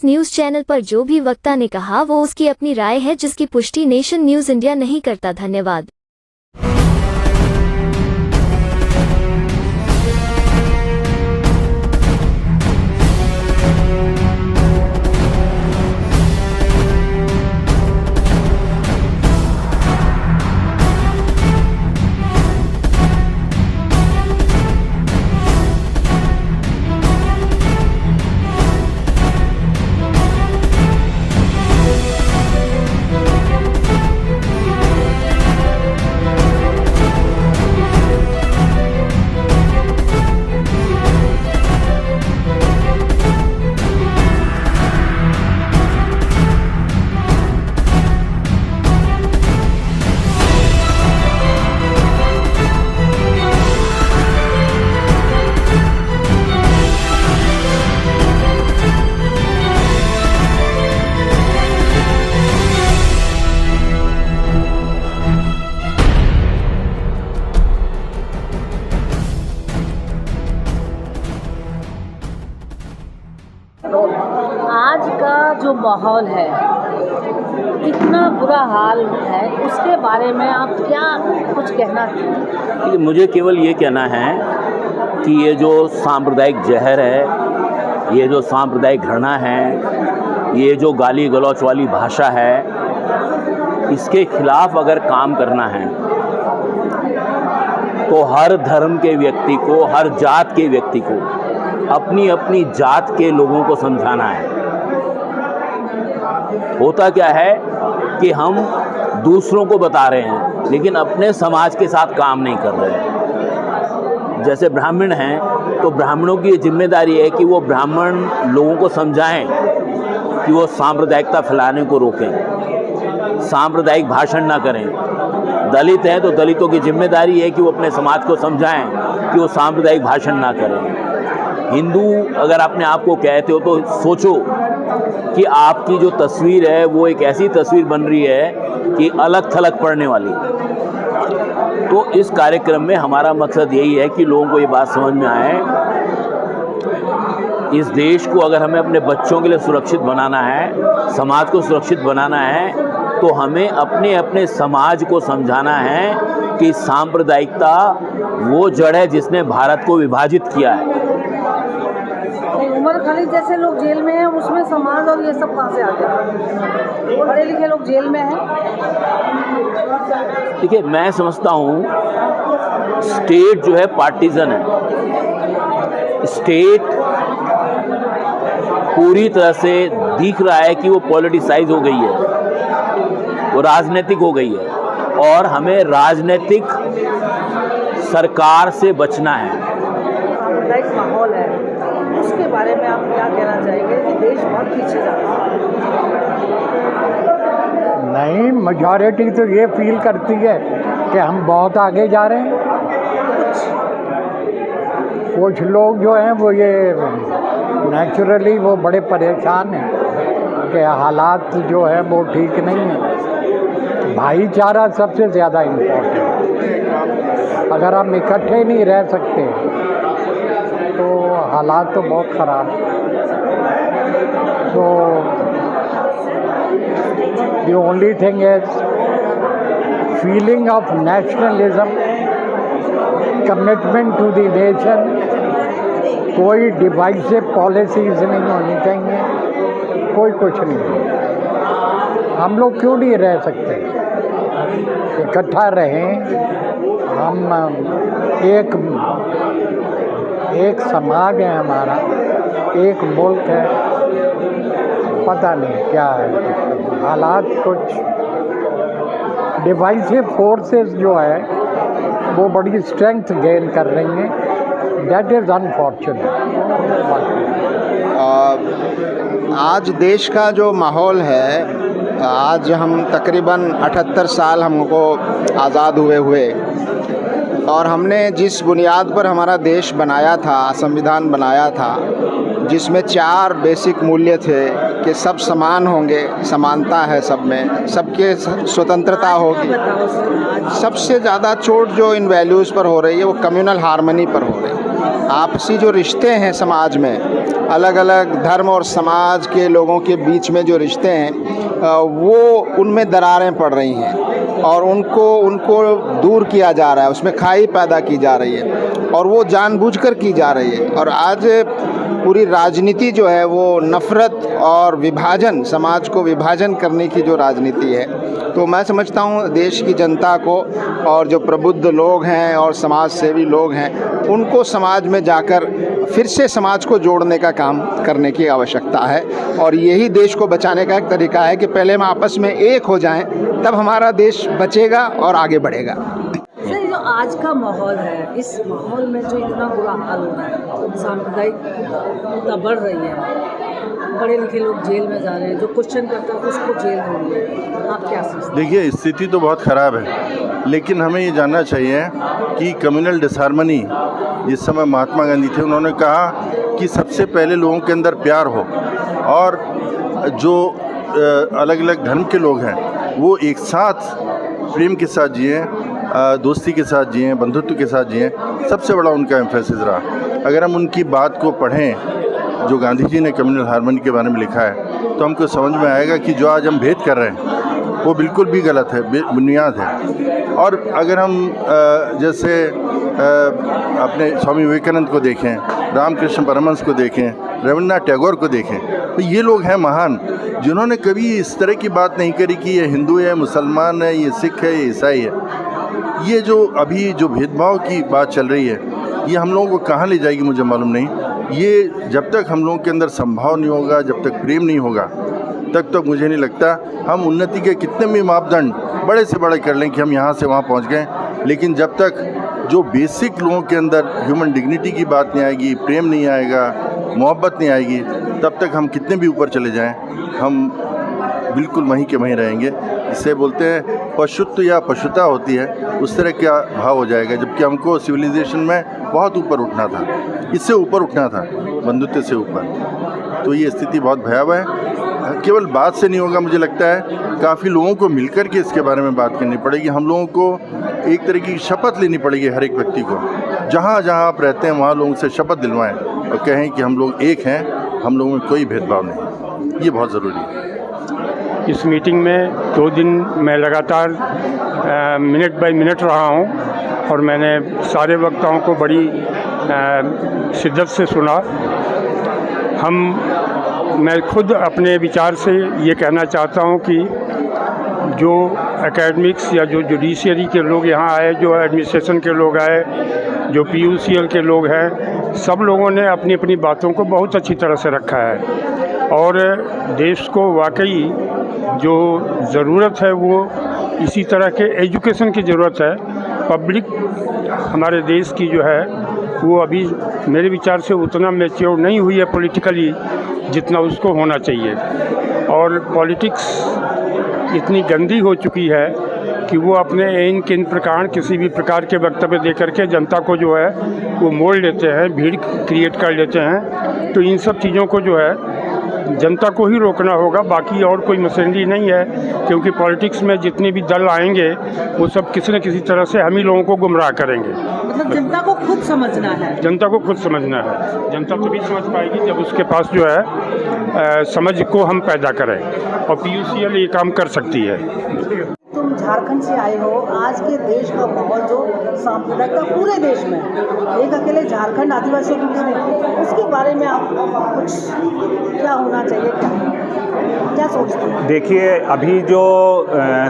News channel पर जो भी वक्ता ने कहा वो उसकी अपनी राय है, जिसकी पुष्टि नेशन न्यूज इंडिया नहीं करता। धन्यवाद। आज का जो माहौल है, इतना बुरा हाल है, उसके बारे में आप क्या कुछ कहना चाहेंगे? मुझे केवल ये कहना है कि ये जो सांप्रदायिक जहर है, ये जो सांप्रदायिक घृणा है, ये जो गाली गलौच वाली भाषा है, इसके खिलाफ अगर काम करना है तो हर धर्म के व्यक्ति को, हर जात के व्यक्ति को अपनी अपनी जात के लोगों को समझाना है। होता क्या है कि हम दूसरों को बता रहे हैं लेकिन अपने समाज के साथ काम नहीं कर रहे हैं। जैसे ब्राह्मण हैं तो ब्राह्मणों की ये जिम्मेदारी है कि वो ब्राह्मण लोगों को समझाएं कि वो सांप्रदायिकता फैलाने को रोकें, सांप्रदायिक भाषण ना करें। दलित हैं तो दलितों की जिम्मेदारी है कि वो अपने समाज को समझाएं कि वो सांप्रदायिक भाषण ना करें। हिंदू अगर अपने आप को कहते हो तो सोचो कि आपकी जो तस्वीर है वो एक ऐसी तस्वीर बन रही है कि अलग थलग पड़ने वाली। तो इस कार्यक्रम में हमारा मकसद यही है कि लोगों को ये बात समझ में आए, इस देश को अगर हमें अपने बच्चों के लिए सुरक्षित बनाना है, समाज को सुरक्षित बनाना है, तो हमें अपने अपने समाज को समझाना है कि सांप्रदायिकता वो जड़ है जिसने भारत को विभाजित किया है। उमर खालिद जैसे लोग जेल में हैं, उसमें समाज और ये सब कहाँ से आ गया? पढ़े लिखे लोग जेल में हैं। देखिए, मैं समझता हूँ स्टेट जो है पार्टीजन है। स्टेट पूरी तरह से दिख रहा है कि वो पॉलिटिसाइज हो गई है, वो राजनीतिक हो गई है और हमें राजनीतिक सरकार से बचना है। सांप्रदायिक माहौल है, उसके बारे में आप क्या कहना चाहेंगे कि देश बहुत पीछे जा रहा है? नहीं, मेजॉरिटी तो ये फील करती है कि हम बहुत आगे जा रहे हैं। कुछ लोग जो हैं वो ये नेचुरली वो बड़े परेशान हैं कि हालात जो है वो ठीक नहीं है। भाईचारा सबसे ज़्यादा इम्पोर्टेंट है। अगर हम इकट्ठे नहीं रह सकते तो हालात तो बहुत ख़राब है। तो the only thing is feeling of nationalism, commitment to the nation. कोई डिवाइसिव पॉलिसीज़ नहीं होनी चाहिए, कोई कुछ नहीं। हम लोग क्यों नहीं रह सकते? इकट्ठा रहें, हम एक समाज है हमारा, एक मुल्क है। पता नहीं क्या है हालात, कुछ डिवाइसिव फोर्सेस जो है वो बड़ी स्ट्रेंथ गेन कर रही हैं। That is unfortunate. आज देश का जो माहौल है, आज हम तकरीबन 78 साल हमको आज़ाद हुए और हमने जिस बुनियाद पर हमारा देश बनाया था, संविधान बनाया था, जिसमें 4 बेसिक मूल्य थे कि सब समान होंगे, समानता है सब में, सबके स्वतंत्रता होगी। सबसे ज़्यादा चोट जो इन वैल्यूज़ पर हो रही है वो कम्युनल हार्मनी पर हो रही है। आपसी जो रिश्ते हैं समाज में, अलग अलग धर्म और समाज के लोगों के बीच में जो रिश्ते हैं वो उनमें दरारें पड़ रही हैं और उनको दूर किया जा रहा है, उसमें खाई पैदा की जा रही है और वो जानबूझकर की जा रही है। और आज पूरी राजनीति जो है वो नफ़रत और विभाजन, समाज को विभाजन करने की जो राजनीति है, तो मैं समझता हूँ देश की जनता को और जो प्रबुद्ध लोग हैं और समाज सेवी लोग हैं उनको समाज में जाकर फिर से समाज को जोड़ने का काम करने की आवश्यकता है। और यही देश को बचाने का एक तरीका है कि पहले हम आपस में एक हो जाएं, तब हमारा देश बचेगा और आगे बढ़ेगा। सर, जो आज का माहौल है, इस माहौल में जो इतना बुरा हाल हो रहा है, सांप्रदायिकता बढ़ रही है, पढ़े लिखे लोग जेल में जा रहे हैं, जो क्वेश्चन करता है उसको जेल हो रही है, आप क्या सोचते हैं? देखिए, स्थिति तो बहुत ख़राब है, लेकिन हमें ये जानना चाहिए कि कम्युनल डिसहार्मनी, जिस समय महात्मा गांधी थे, उन्होंने कहा कि सबसे पहले लोगों के अंदर प्यार हो और जो अलग अलग धर्म के लोग हैं वो एक साथ प्रेम के साथ जिए, दोस्ती के साथ जिए, बंधुत्व के साथ जिए। सबसे बड़ा उनका एम्फेसिस रहा। अगर हम उनकी बात को पढ़ें जो गांधी जी ने कम्युनल हार्मनी के बारे में लिखा है, तो हमको समझ में आएगा कि जो आज हम भेद कर रहे हैं वो बिल्कुल भी गलत है, बुनियाद है। और अगर हम जैसे अपने स्वामी विवेकानंद को देखें, रामकृष्ण परमहंस को देखें, रविन्द्रनाथ टैगोर को देखें, तो ये लोग हैं महान, जिन्होंने कभी इस तरह की बात नहीं करी कि ये हिंदू है, मुसलमान है, ये सिख है, ये ईसाई है। ये जो अभी जो भेदभाव की बात चल रही है, ये हम लोगों को कहाँ ले जाएगी मुझे मालूम नहीं। ये जब तक हम लोगों के अंदर संभाव नहीं होगा, जब तक प्रेम नहीं होगा, तब तक मुझे नहीं लगता हम उन्नति के कितने भी मापदंड बड़े से बड़े कर लें कि हम यहाँ से वहाँ पहुँच गए, लेकिन जब तक जो बेसिक लोगों के अंदर ह्यूमन डिग्निटी की बात नहीं आएगी, प्रेम नहीं आएगा, मोहब्बत नहीं आएगी, तब तक हम कितने भी ऊपर चले जाएं, हम बिल्कुल वहीं के वहीं रहेंगे। इससे बोलते हैं पशुत्व या पशुता होती है, उस तरह का भाव हो जाएगा। जबकि हमको सिविलाइजेशन में बहुत ऊपर उठना था, इससे ऊपर उठना था, बंधुत्व से ऊपर। तो ये स्थिति बहुत भयावह है। केवल बात से नहीं होगा, मुझे लगता है काफ़ी लोगों को मिलकर के इसके बारे में बात करनी पड़ेगी। हम लोगों को एक तरह की शपथ लेनी पड़ेगी, हर एक व्यक्ति को, जहाँ जहाँ आप रहते हैं वहाँ लोगों से शपथ दिलवाएं और कहें कि हम लोग एक हैं, हम लोगों में कोई भेदभाव नहीं। ये बहुत ज़रूरी है। इस मीटिंग में 2 दिन मैं लगातार मिनट बाय मिनट रहा हूँ और मैंने सारे वक्ताओं को बड़ी शिद्दत से सुना। मैं खुद अपने विचार से ये कहना चाहता हूँ कि जो एकेडमिक्स या जो जुडिशियरी के लोग यहाँ आए, जो एडमिनिस्ट्रेशन के लोग आए, जो PUCL के लोग हैं, सब लोगों ने अपनी अपनी बातों को बहुत अच्छी तरह से रखा है और देश को वाकई जो ज़रूरत है वो इसी तरह के एजुकेशन की ज़रूरत है। पब्लिक हमारे देश की जो है वो अभी मेरे विचार से उतना मैच्योर नहीं हुई है पॉलिटिकली जितना उसको होना चाहिए, और पॉलिटिक्स इतनी गंदी हो चुकी है कि वो अपने इन प्रकार किसी भी प्रकार के वक्तव्य दे करके जनता को जो है वो मोड़ लेते हैं, भीड़ क्रिएट कर लेते हैं। तो इन सब चीज़ों को जो है जनता को ही रोकना होगा, बाकी और कोई मशीनरी नहीं है, क्योंकि पॉलिटिक्स में जितने भी दल आएंगे वो सब किसी न किसी तरह से हम ही लोगों को गुमराह करेंगे। मतलब जनता को खुद समझना है, जनता को खुद समझना है। जनता तभी समझ पाएगी जब उसके पास जो है समझ को हम पैदा करें, और PUCL ये काम कर सकती है। तुम झारखंड से आए हो, आज के देश का माहौल जो सांप्रदायिकता पूरे देश में, एक अकेले झारखंड आदिवासियों के बीच में, उसके बारे में आप कुछ क्या होना चाहिए, क्या सोचते हैं? देखिए, अभी जो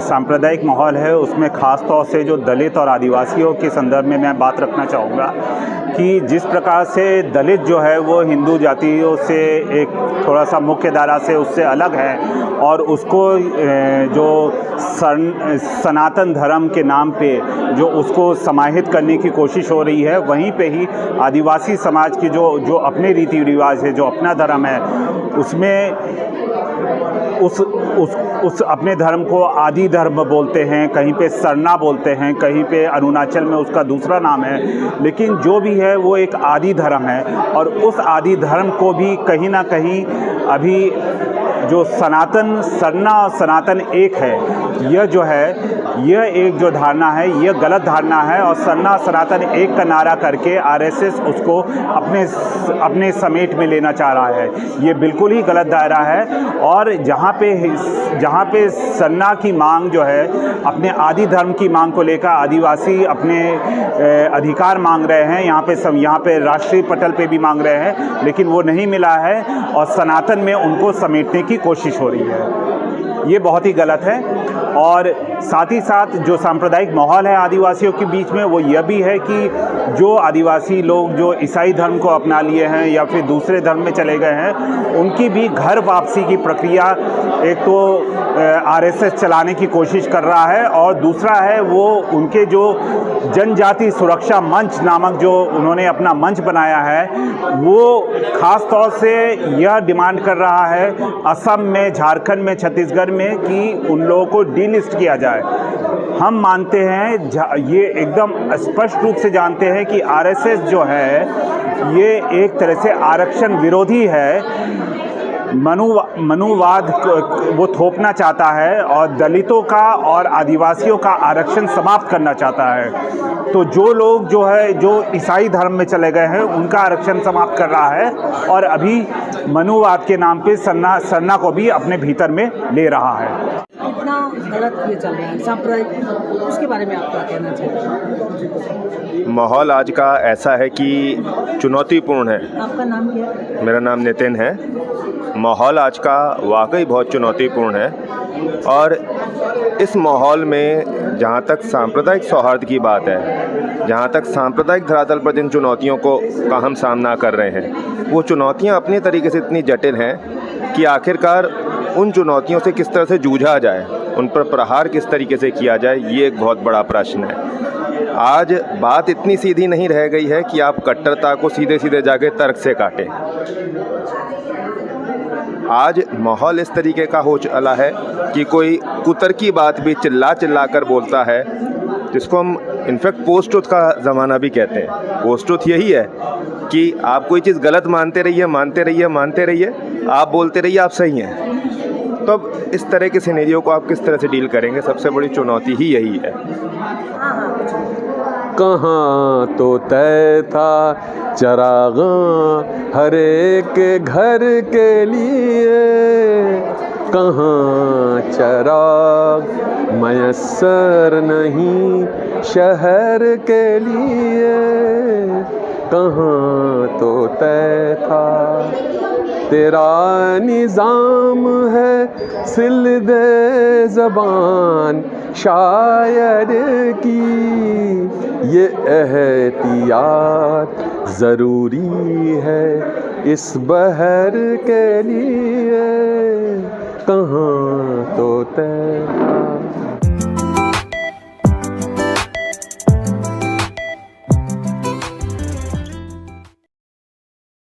सांप्रदायिक माहौल है उसमें ख़ास तौर से जो दलित और आदिवासियों के संदर्भ में मैं बात रखना चाहूँगा कि जिस प्रकार से दलित जो है वो हिंदू जातियों से एक थोड़ा सा मुख्य धारा से उससे अलग है और उसको जो सनातन धर्म के नाम पे जो उसको समाहित करने की कोशिश हो रही है, वहीं पे ही आदिवासी समाज की जो अपने रीति रिवाज है, जो अपना धर्म है, उसमें उस अपने धर्म को आदि धर्म बोलते हैं, कहीं पे सरना बोलते हैं, कहीं पे अरुणाचल में उसका दूसरा नाम है, लेकिन जो भी है वो एक आदि धर्म है। और उस आदि धर्म को भी कहीं ना कहीं अभी जो सनातन सरना और सनातन एक है, यह जो है, यह एक जो धारणा है, यह गलत धारणा है। और सरना सनातन एक का नारा करके आरएसएस उसको अपने समेट में लेना चाह रहा है। ये बिल्कुल ही गलत दायरा है। और जहाँ पे सरना की मांग जो है, अपने आदि धर्म की मांग को लेकर आदिवासी अपने अधिकार मांग रहे हैं, यहाँ पे राष्ट्रीय पटल पे भी मांग रहे हैं, लेकिन वो नहीं मिला है और सनातन में उनको समेटने की कोशिश हो रही है। ये बहुत ही गलत है। और साथ ही साथ जो सांप्रदायिक माहौल है आदिवासियों के बीच में, वो यह भी है कि जो आदिवासी लोग जो ईसाई धर्म को अपना लिए हैं या फिर दूसरे धर्म में चले गए हैं, उनकी भी घर वापसी की प्रक्रिया एक तो आरएसएस चलाने की कोशिश कर रहा है, और दूसरा है वो उनके जो जनजाति सुरक्षा मंच नामक जो उन्होंने अपना मंच बनाया है, वो ख़ास तौर से यह डिमांड कर रहा है असम में, झारखंड में, छत्तीसगढ़ में कि उन लोगों को डीलिस्ट किया जाए। हम मानते हैं, ये एकदम स्पष्ट रूप से जानते हैं कि आरएसएस जो है ये एक तरह से आरक्षण विरोधी है, मनुवाद वो थोपना चाहता है और दलितों का और आदिवासियों का आरक्षण समाप्त करना चाहता है। तो जो लोग जो है जो ईसाई धर्म में चले गए हैं उनका आरक्षण समाप्त कर रहा है, और अभी मनुवाद के नाम पे सरना को भी अपने भीतर में ले रहा है। इतना गलत ये चल रहा है सांप्रदायिक, उसके बारे में आप क्या कहना चाहेंगे? माहौल आज का ऐसा है कि चुनौतीपूर्ण है। आपका नाम क्या है? मेरा नाम नितिन है। माहौल आज का वाकई बहुत चुनौतीपूर्ण है, और इस माहौल में जहाँ तक सांप्रदायिक सौहार्द की बात है, जहाँ तक सांप्रदायिक धरातल पर जिन चुनौतियों का हम सामना कर रहे हैं, वो चुनौतियाँ अपने तरीके से इतनी जटिल हैं कि आखिरकार उन चुनौतियों से किस तरह से जूझा जाए, उन पर प्रहार किस तरीके से किया जाए, ये एक बहुत बड़ा प्रश्न है। आज बात इतनी सीधी नहीं रह गई है कि आप कट्टरता को सीधे सीधे जाके तर्क से काटें। आज माहौल इस तरीके का हो चला है कि कोई कुतर्की बात भी चिल्ला कर बोलता है, जिसको हम इनफैक्ट पोस्ट ट्रुथ का ज़माना भी कहते हैं। पोस्ट ट्रुथ यही है कि आप कोई चीज़ गलत मानते रहिए, आप बोलते रहिए आप सही हैं। तो अब इस तरह के सिनेरियो को आप किस तरह से डील करेंगे, सबसे बड़ी चुनौती ही यही है। कहाँ तो तय था चरागां हर एक घर के लिए, कहाँ चराग मयस्सर नहीं शहर के लिए, कहाँ तो तय था तेरा निज़ाम है सिलदे ज़बान शायर की, ये एहतियात ज़रूरी है इस बहर के लिए, कहाँ तो तय